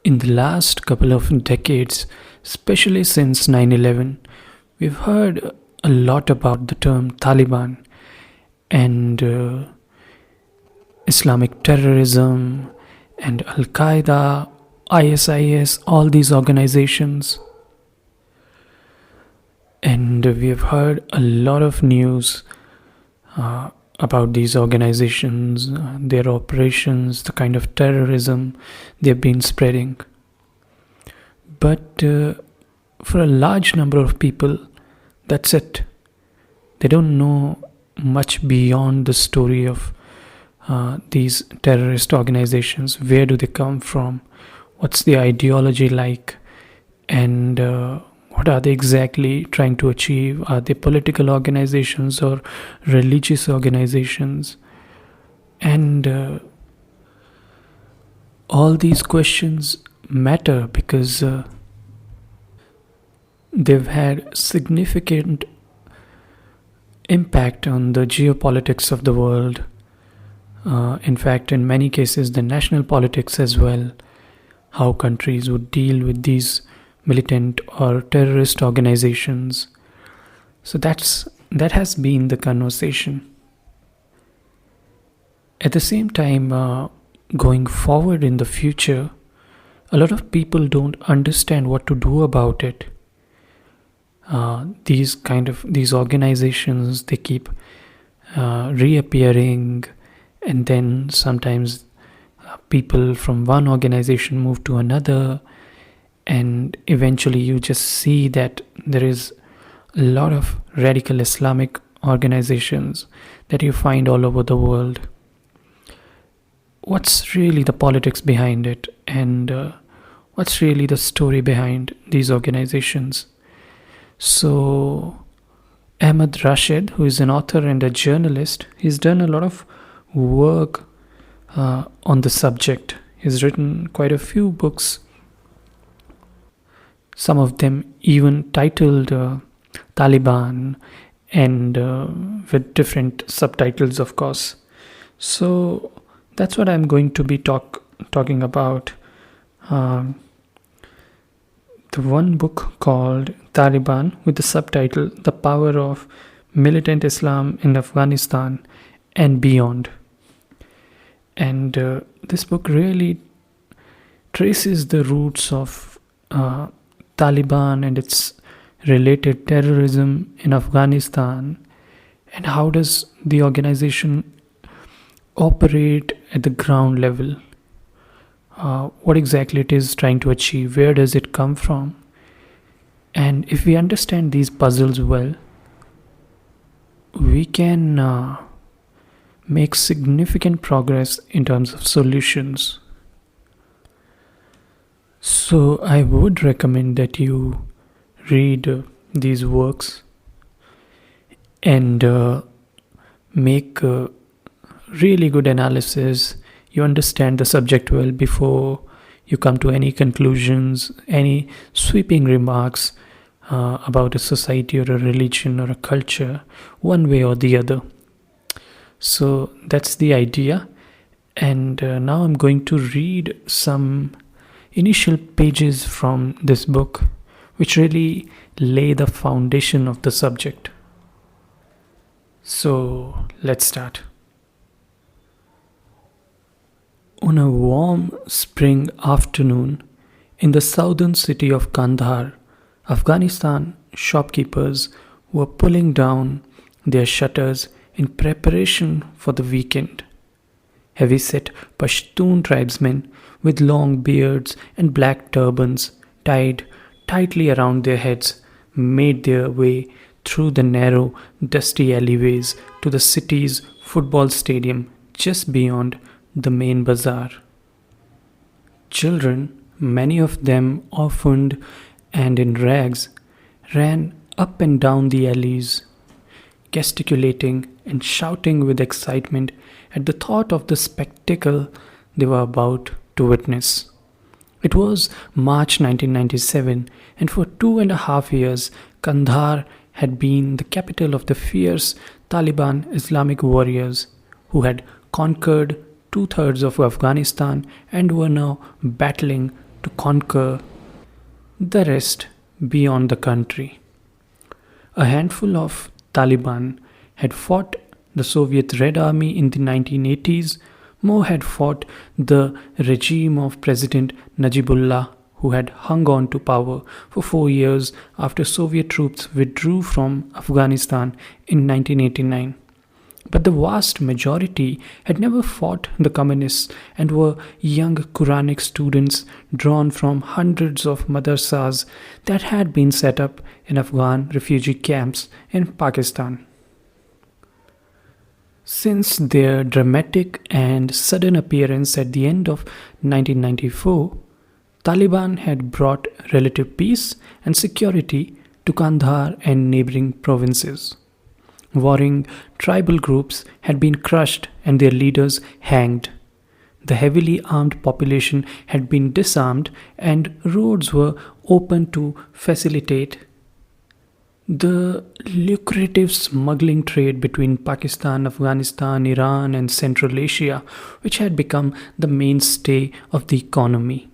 In the last couple of decades, especially since 9/11, we've heard a lot about the term Taliban and Islamic terrorism and Al Qaeda, ISIS, all these organizations. And we have heard a lot of news about these organizations, their operations, the kind of terrorism they've been spreading. But for a large number of people, that's it. They don't know much beyond the story of these terrorist organizations. Where do they come from? What's the ideology like? And what are they exactly trying to achieve? Are they political organizations or religious organizations? And all these questions matter because they've had significant impact on the geopolitics of the world. In fact, in many cases, the national politics as well, how countries would deal with these militant or terrorist organizations. So that has been the conversation. At the same time, going forward in the future, a lot of people don't understand what to do about it. These organizations, they keep reappearing, and then sometimes people from one organization move to another, and eventually you just see that there is a lot of radical Islamic organizations that you find all over the world. What's really the politics behind it, and what's really the story behind these organizations? So Ahmed Rashid, who is an author and a journalist, he's done a lot of work on the subject. He's written quite a few books, some of them even titled Taliban, and with different subtitles, of course. So that's what I'm going to be talking about. The one book called Taliban, with the subtitle The Power of Militant Islam in Afghanistan and Beyond. And this book really traces the roots of Taliban and its related terrorism in Afghanistan, and how does the organization operate at the ground level, what exactly it is trying to achieve, where does it come from. And if we understand these puzzles well, we can make significant progress in terms of solutions. So I would recommend that you read these works and make really good analysis. You understand the subject well before you come to any conclusions, any sweeping remarks about a society or a religion or a culture, one way or the other. So that's the idea. And now I'm going to read some initial pages from this book, which really lay the foundation of the subject. So let's start. On a warm spring afternoon in the southern city of Kandahar, Afghanistan, shopkeepers were pulling down their shutters in preparation for the weekend. Heavy-set Pashtun tribesmen with long beards and black turbans tied tightly around their heads made their way through the narrow, dusty alleyways to the city's football stadium just beyond the main bazaar. Children, many of them orphaned and in rags, ran up and down the alleys, gesticulating and shouting with excitement at the thought of the spectacle they were about to witness. It was March 1997, and for 2.5 years, Kandahar had been the capital of the fierce Taliban Islamic warriors who had conquered 2/3 of Afghanistan and were now battling to conquer the rest beyond the country. A handful of Taliban had fought the Soviet Red Army in the 1980s. More had fought the regime of President Najibullah, who had hung on to power for 4 years after Soviet troops withdrew from Afghanistan in 1989. But the vast majority had never fought the communists and were young Quranic students drawn from hundreds of madrasas that had been set up in Afghan refugee camps in Pakistan. Since their dramatic and sudden appearance at the end of 1994, Taliban had brought relative peace and security to Kandahar and neighboring provinces. Warring tribal groups had been crushed and their leaders hanged. The heavily armed population had been disarmed and roads were opened to facilitate the lucrative smuggling trade between Pakistan, Afghanistan, Iran, and Central Asia, which had become the mainstay of the economy.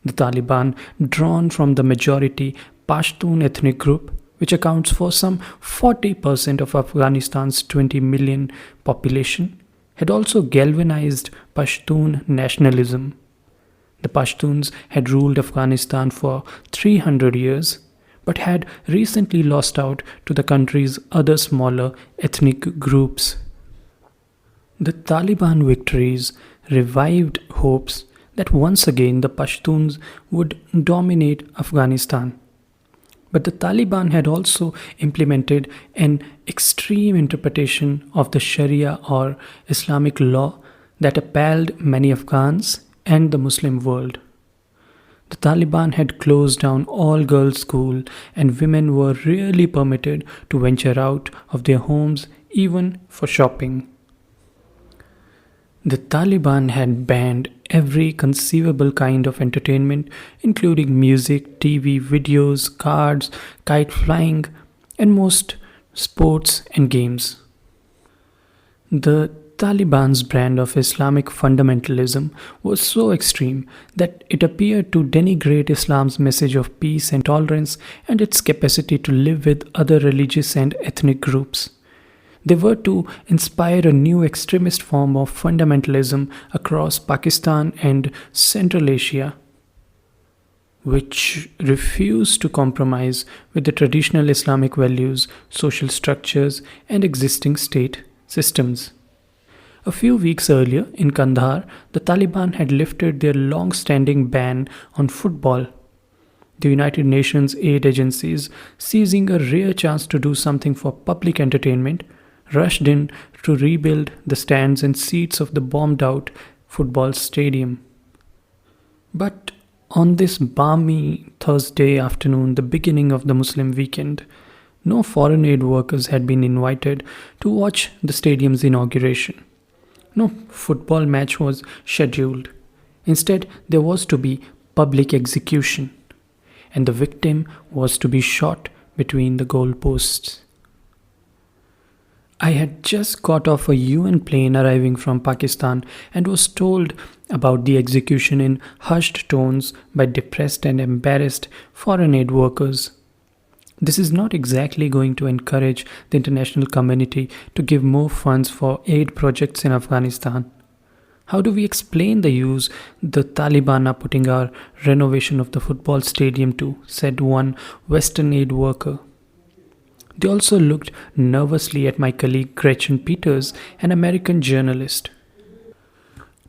The Taliban, drawn from the majority Pashtun ethnic group, which accounts for some 40% of Afghanistan's 20 million population, had also galvanized Pashtun nationalism. The Pashtuns had ruled Afghanistan for 300 years, but had recently lost out to the country's other smaller ethnic groups. The Taliban victories revived hopes that once again the Pashtuns would dominate Afghanistan. But the Taliban had also implemented an extreme interpretation of the Sharia or Islamic law that appalled many Afghans and the Muslim world. The Taliban had closed down all girls' schools and women were rarely permitted to venture out of their homes even for shopping. The Taliban had banned every conceivable kind of entertainment, including music, TV, videos, cards, kite flying, and most sports and games. The Taliban's brand of Islamic fundamentalism was so extreme that it appeared to denigrate Islam's message of peace and tolerance and its capacity to live with other religious and ethnic groups. They were to inspire a new extremist form of fundamentalism across Pakistan and Central Asia, which refused to compromise with the traditional Islamic values, social structures, and existing state systems. A few weeks earlier in Kandahar, the Taliban had lifted their long-standing ban on football. The United Nations aid agencies, seizing a rare chance to do something for public entertainment, rushed in to rebuild the stands and seats of the bombed-out football stadium. But on this balmy Thursday afternoon, the beginning of the Muslim weekend, no foreign aid workers had been invited to watch the stadium's inauguration. No football match was scheduled. Instead, there was to be public execution, and the victim was to be shot between the goalposts. I had just got off a UN plane arriving from Pakistan and was told about the execution in hushed tones by depressed and embarrassed foreign aid workers. This is not exactly going to encourage the international community to give more funds for aid projects in Afghanistan. How do we explain the use the Taliban are putting our renovation of the football stadium to, said one Western aid worker. They also looked nervously at my colleague Gretchen Peters, an American journalist.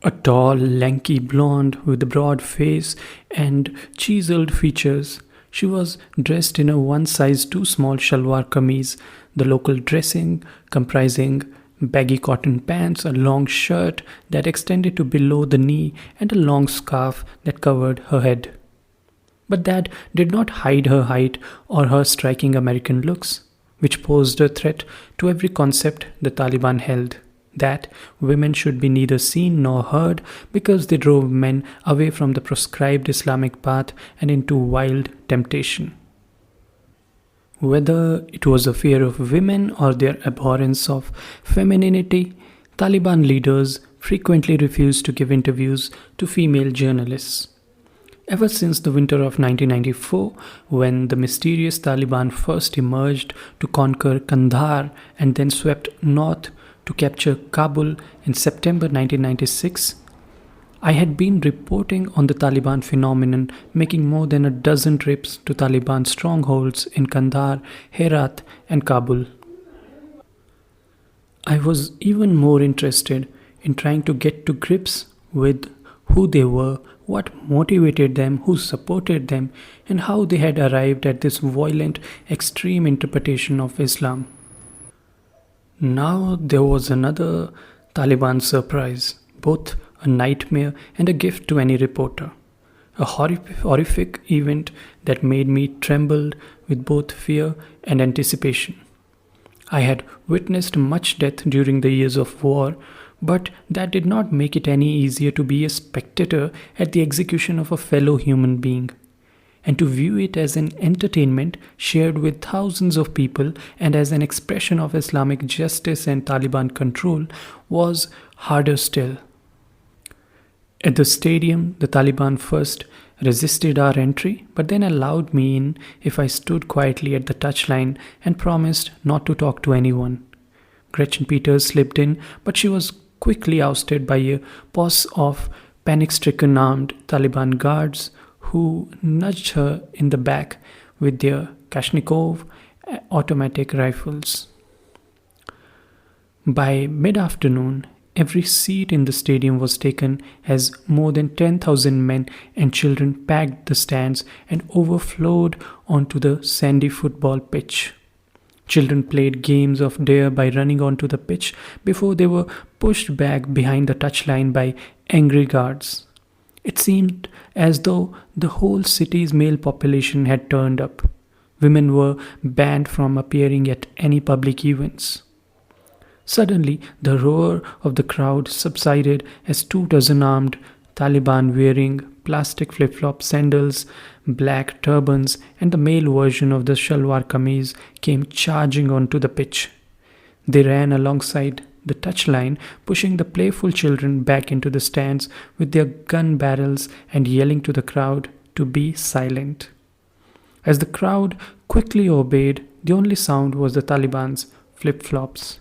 A tall, lanky blonde with a broad face and chiseled features, she was dressed in a one-size-too-small shalwar kameez, the local dressing comprising baggy cotton pants, a long shirt that extended to below the knee, and a long scarf that covered her head. But that did not hide her height or her striking American looks, which posed a threat to every concept the Taliban held, that women should be neither seen nor heard because they drove men away from the prescribed Islamic path and into wild temptation. Whether it was a fear of women or their abhorrence of femininity, Taliban leaders frequently refused to give interviews to female journalists. Ever since the winter of 1994, when the mysterious Taliban first emerged to conquer Kandahar and then swept north to capture Kabul in September 1996, I had been reporting on the Taliban phenomenon, making more than a dozen trips to Taliban strongholds in Kandahar, Herat, and Kabul. I was even more interested in trying to get to grips with who they were, what motivated them, who supported them, and how they had arrived at this violent, extreme interpretation of Islam. Now there was another Taliban surprise, both a nightmare and a gift to any reporter. A horrific event that made me tremble with both fear and anticipation. I had witnessed much death during the years of war, but that did not make it any easier to be a spectator at the execution of a fellow human being. And to view it as an entertainment shared with thousands of people and as an expression of Islamic justice and Taliban control was harder still. At the stadium, the Taliban first resisted our entry, but then allowed me in if I stood quietly at the touchline and promised not to talk to anyone. Gretchen Peters slipped in, but she was quickly ousted by a posse of panic-stricken armed Taliban guards who nudged her in the back with their Kalashnikov automatic rifles. By mid-afternoon, every seat in the stadium was taken as more than 10,000 men and children packed the stands and overflowed onto the sandy football pitch. Children played games of dare by running onto the pitch before they were pushed back behind the touchline by angry guards. It seemed as though the whole city's male population had turned up. Women were banned from appearing at any public events. Suddenly, the roar of the crowd subsided as 24 armed Taliban wearing plastic flip-flop sandals, black turbans, and the male version of the shalwar kameez came charging onto the pitch. They ran alongside the touchline, pushing the playful children back into the stands with their gun barrels and yelling to the crowd to be silent. As the crowd quickly obeyed, the only sound was the Taliban's flip-flops.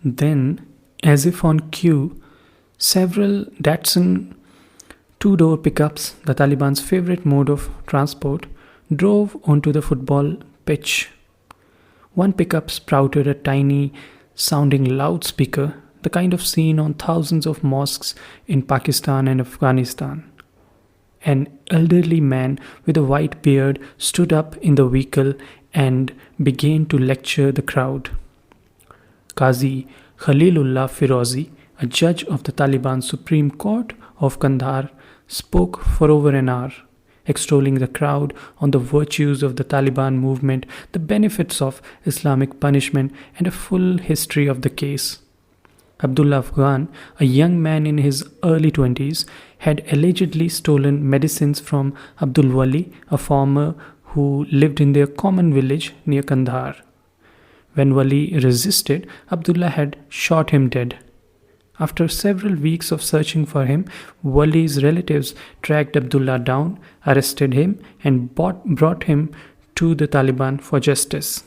Then, as if on cue, several Datsun two-door pickups, the Taliban's favorite mode of transport, drove onto the football pitch. One pickup sprouted a tiny sounding loudspeaker, the kind of seen on thousands of mosques in Pakistan and Afghanistan. An elderly man with a white beard stood up in the vehicle and began to lecture the crowd. Qazi Khalilullah Firozi, a judge of the Taliban Supreme Court of Kandahar, spoke for over an hour, extolling the crowd on the virtues of the Taliban movement, the benefits of Islamic punishment, and a full history of the case. Abdullah Afghan, a young man in his early 20s, had allegedly stolen medicines from Abdul Wali, a farmer who lived in their common village near Kandahar. When Wali resisted, Abdullah had shot him dead. After several weeks of searching for him, Wali's relatives tracked Abdullah down, arrested him, and brought him to the Taliban for justice.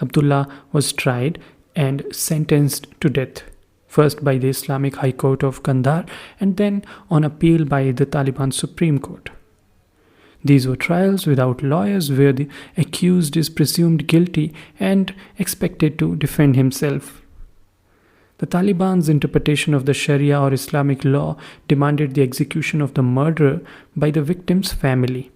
Abdullah was tried and sentenced to death, first by the Islamic High Court of Kandahar and then on appeal by the Taliban Supreme Court. These were trials without lawyers where the accused is presumed guilty and expected to defend himself. The Taliban's interpretation of the Sharia or Islamic law demanded the execution of the murderer by the victim's family,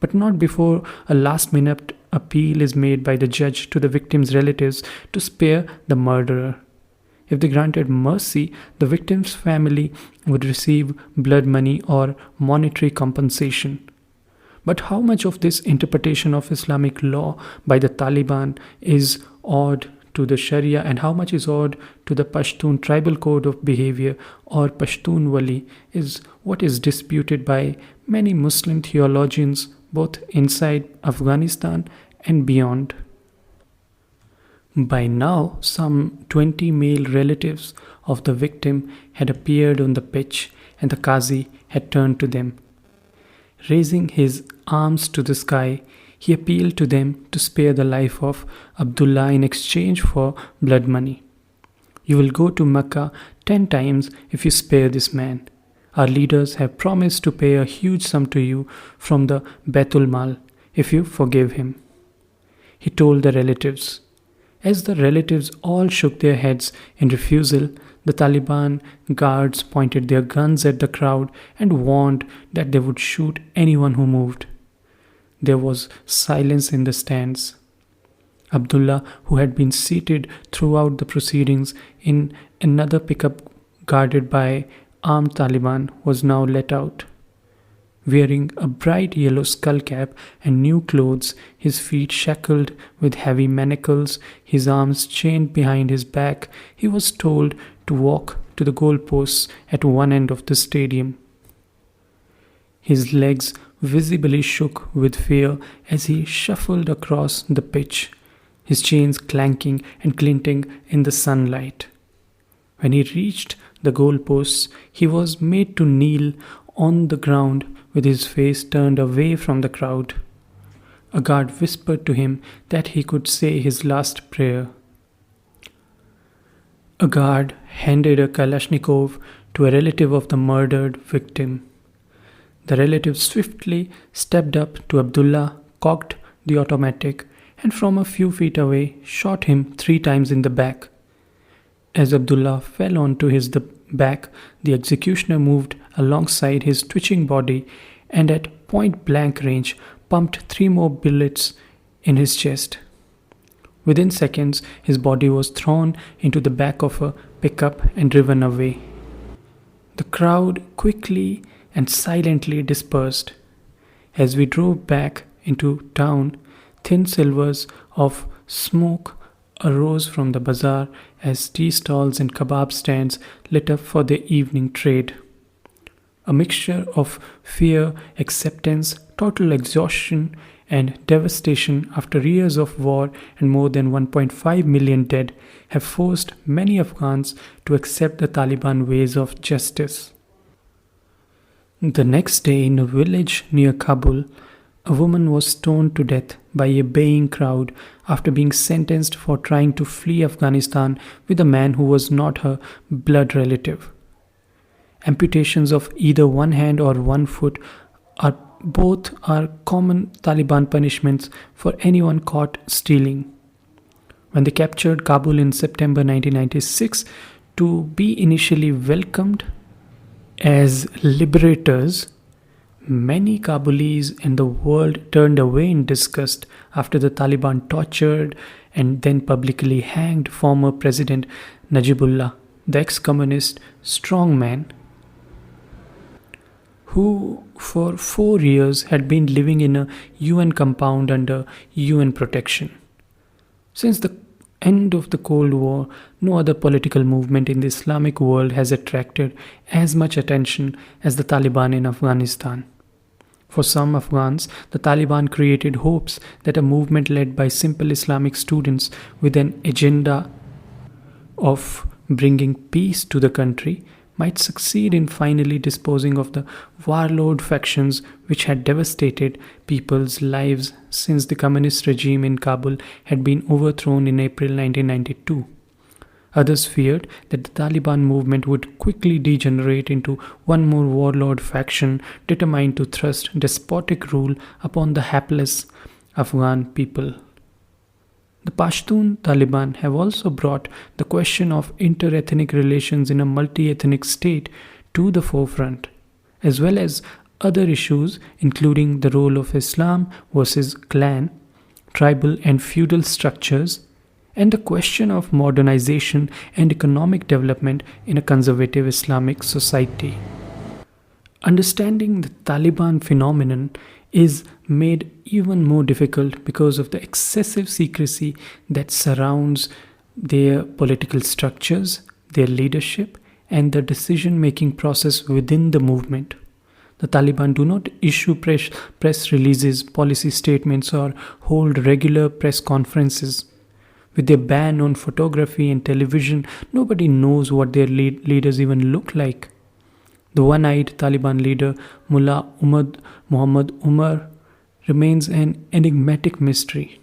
but not before a last-minute appeal is made by the judge to the victim's relatives to spare the murderer. If they granted mercy, the victim's family would receive blood money or monetary compensation. But how much of this interpretation of Islamic law by the Taliban is owed to the Sharia and how much is owed to the Pashtun tribal code of behavior or Pashtun Wali is what is disputed by many Muslim theologians both inside Afghanistan and beyond. By now, some 20 male relatives of the victim had appeared on the pitch and the Qazi had turned to them. Raising his arms to the sky, he appealed to them to spare the life of Abdullah in exchange for blood money. You will go to Mecca 10 times if you spare this man. Our leaders have promised to pay a huge sum to you from the Baitul Mal if you forgive him. He told the relatives. As the relatives all shook their heads in refusal, the Taliban guards pointed their guns at the crowd and warned that they would shoot anyone who moved. There was silence in the stands. Abdullah, who had been seated throughout the proceedings in another pickup guarded by armed Taliban, was now let out. Wearing a bright yellow skull cap and new clothes, his feet shackled with heavy manacles, his arms chained behind his back, he was told to walk to the goalposts at one end of the stadium. His legs visibly shook with fear as he shuffled across the pitch, his chains clanking and glinting in the sunlight. When he reached the goalposts, he was made to kneel on the ground with his face turned away from the crowd. A guard whispered to him that he could say his last prayer. A guard handed a Kalashnikov to a relative of the murdered victim. The relative swiftly stepped up to Abdullah, cocked the automatic, and from a few feet away shot him 3 times in the back. As Abdullah fell onto his back, the executioner moved alongside his twitching body and at point-blank range pumped 3 more bullets in his chest. Within seconds, his body was thrown into the back of a pickup and driven away. The crowd quickly and silently dispersed. As we drove back into town, thin silvers of smoke arose from the bazaar as tea stalls and kebab stands lit up for their evening trade. A mixture of fear, acceptance, total exhaustion, and devastation after years of war and more than 1.5 million dead have forced many Afghans to accept the Taliban ways of justice. The next day, in a village near Kabul, a woman was stoned to death by a baying crowd after being sentenced for trying to flee Afghanistan with a man who was not her blood relative. Amputations of either one hand or one foot are common Taliban punishments for anyone caught stealing. When they captured Kabul in September 1996, to be initially welcomed as liberators, many Kabulis and the world turned away in disgust after the Taliban tortured and then publicly hanged former President Najibullah, the ex-communist strongman, who for 4 years had been living in a UN compound under UN protection. Since the end of the Cold War, no other political movement in the Islamic world has attracted as much attention as the Taliban in Afghanistan. For some Afghans, the Taliban created hopes that a movement led by simple Islamic students with an agenda of bringing peace to the country might succeed in finally disposing of the warlord factions which had devastated people's lives since the communist regime in Kabul had been overthrown in April 1992. Others feared that the Taliban movement would quickly degenerate into one more warlord faction determined to thrust despotic rule upon the hapless Afghan people. The Pashtun Taliban have also brought the question of inter-ethnic relations in a multi-ethnic state to the forefront, as well as other issues including the role of Islam versus clan, tribal and feudal structures, and the question of modernization and economic development in a conservative Islamic society. Understanding the Taliban phenomenon is made even more difficult because of the excessive secrecy that surrounds their political structures, their leadership, and the decision-making process within the movement. The Taliban do not issue press releases, policy statements, or hold regular press conferences. With their ban on photography and television, nobody knows what their leaders even look like. The one-eyed Taliban leader Mullah Muhammad Umar remains an enigmatic mystery.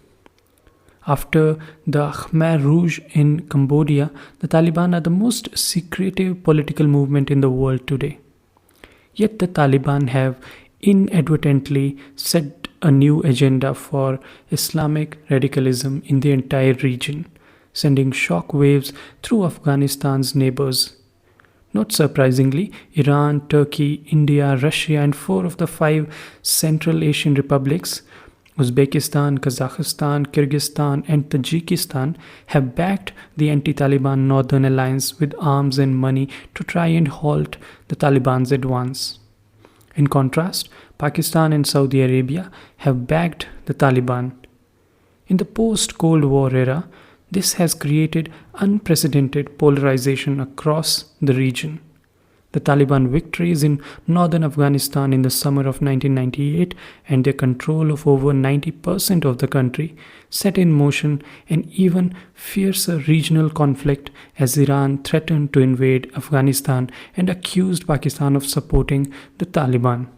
After the Khmer Rouge in Cambodia, the Taliban are the most secretive political movement in the world today. Yet the Taliban have inadvertently set a new agenda for Islamic radicalism in the entire region, sending shock waves through Afghanistan's neighbors. Not surprisingly, Iran, Turkey, India, Russia, and four of the five Central Asian republics, Uzbekistan, Kazakhstan, Kyrgyzstan, and Tajikistan, have backed the anti Taliban Northern Alliance with arms and money to try and halt the Taliban's advance. In contrast, Pakistan and Saudi Arabia have backed the Taliban. In the post Cold War era, this has created unprecedented polarization across the region. The Taliban victories in northern Afghanistan in the summer of 1998 and their control of over 90% of the country set in motion an even fiercer regional conflict as Iran threatened to invade Afghanistan and accused Pakistan of supporting the Taliban.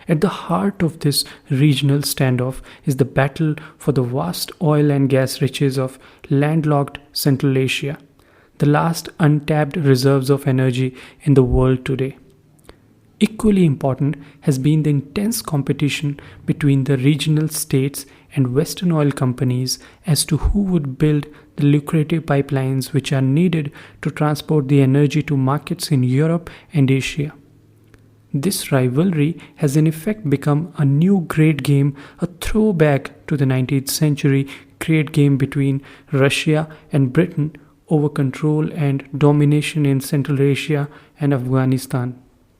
At the heart of this regional standoff is the battle for the vast oil and gas riches of landlocked Central Asia, the last untapped reserves of energy in the world today. Equally important has been the intense competition between the regional states and Western oil companies as to who would build the lucrative pipelines which are needed to transport the energy to markets in Europe and Asia. This rivalry has in effect become a new great game, a throwback to the 19th century great game between Russia and Britain over control and domination in Central Asia and Afghanistan.